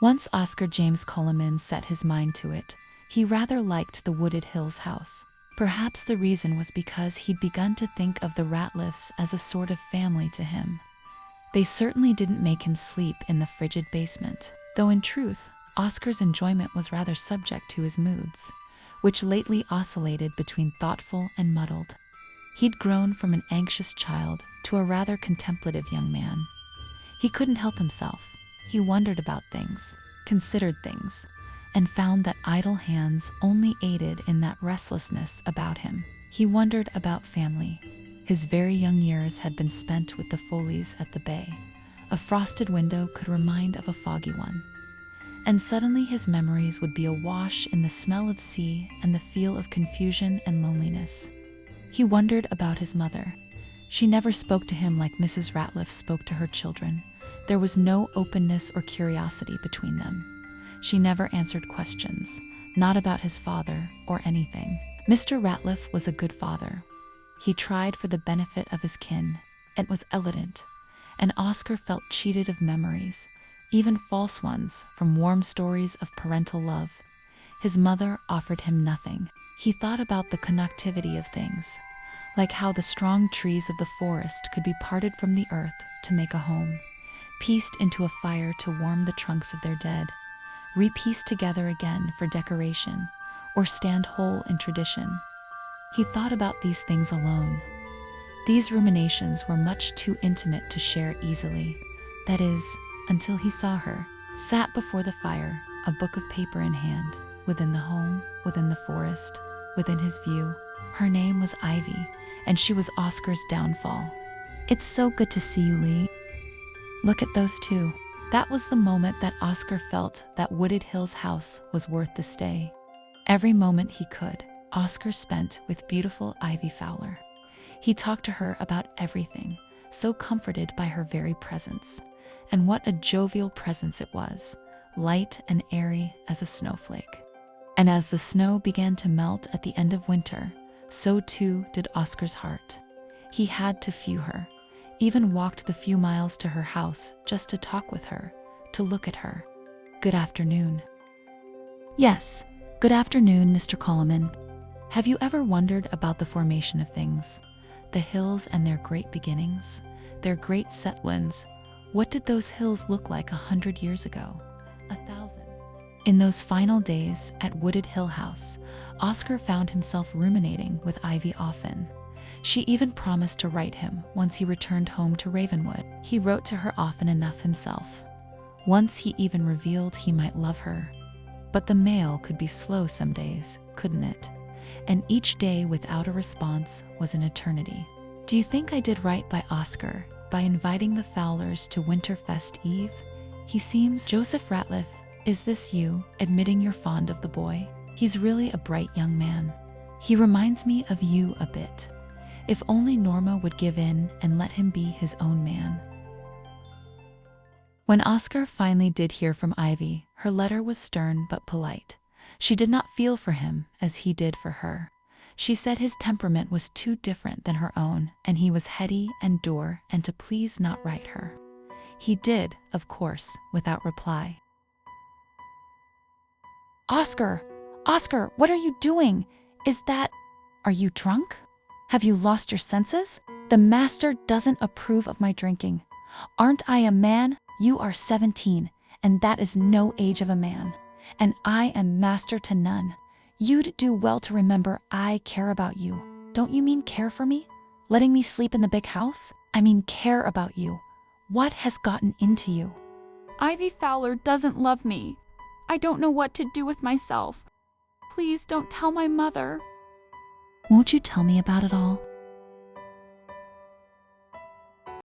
Once Oscar James Coleman set his mind to it, he rather liked the Wooded Hills house. Perhaps the reason was because he'd begun to think of the Ratliffs as a sort of family to him. They certainly didn't make him sleep in the frigid basement, though in truth, Oscar's enjoyment was rather subject to his moods, which lately oscillated between thoughtful and muddled. He'd grown from an anxious child to a rather contemplative young man. He couldn't help himself. He wondered about things, considered things, and found that idle hands only aided in that restlessness about him. He wondered about family. His very young years had been spent with the Foleys at the bay. A frosted window could remind of a foggy one. And suddenly his memories would be awash in the smell of sea and the feel of confusion and loneliness. He wondered about his mother. She never spoke to him like Mrs. Ratliff spoke to her children. There was no openness or curiosity between them. She never answered questions, not about his father or anything. Mr. Ratliff was a good father. He tried for the benefit of his kin. It was evident, and Oscar felt cheated of memories, even false ones, from warm stories of parental love. His mother offered him nothing. He thought about the connectivity of things, like how the strong trees of the forest could be parted from the earth to make a home, pieced into a fire to warm the trunks of their dead, re-pieced together again for decoration, or stand whole in tradition. He thought about these things alone. These ruminations were much too intimate to share easily. That is, until he saw her, sat before the fire, a book of paper in hand, within the home, within the forest, within his view. Her name was Ivy, and she was Oscar's downfall. "It's so good to see you, Lee. Look at those two." That was the moment that Oscar felt that Wooded Hills house was worth the stay. Every moment he could, Oscar spent with beautiful Ivy Fowler. He talked to her about everything, so comforted by her very presence. And what a jovial presence it was, light and airy as a snowflake. And as the snow began to melt at the end of winter, so too did Oscar's heart. He had to view her, even walked the few miles to her house just to talk with her, to look at her. "Good afternoon." "Yes, good afternoon, Mr. Coleman. Have you ever wondered about the formation of things? The hills and their great beginnings, their great settlings? What did those hills look like 100 years ago? 1,000? In those final days at Wooded Hill House, Oscar found himself ruminating with Ivy often. She even promised to write him once he returned home to Ravenwood. He wrote to her often enough himself. Once he even revealed he might love her. But the mail could be slow some days, couldn't it? And each day without a response was an eternity. "Do you think I did right by Oscar, by inviting the Fowlers to Winterfest Eve? He seems..." "Joseph Ratliff, is this you, admitting you're fond of the boy? He's really a bright young man. He reminds me of you a bit. If only Norma would give in and let him be his own man." When Oscar finally did hear from Ivy, her letter was stern but polite. She did not feel for him as he did for her. She said his temperament was too different than her own, and he was heady and dour, and to please not write her. He did, of course, without reply. "Oscar! Oscar, what are you doing? Are you drunk? Have you lost your senses? The master doesn't approve of my drinking. Aren't I a man? You are 17, and that is no age of a man. And I am master to none. You'd do well to remember I care about you. Don't you mean care for me? Letting me sleep in the big house? I mean care about you. What has gotten into you?" "Ivy Fowler doesn't love me. I don't know what to do with myself. Please don't tell my mother." "Won't you tell me about it all?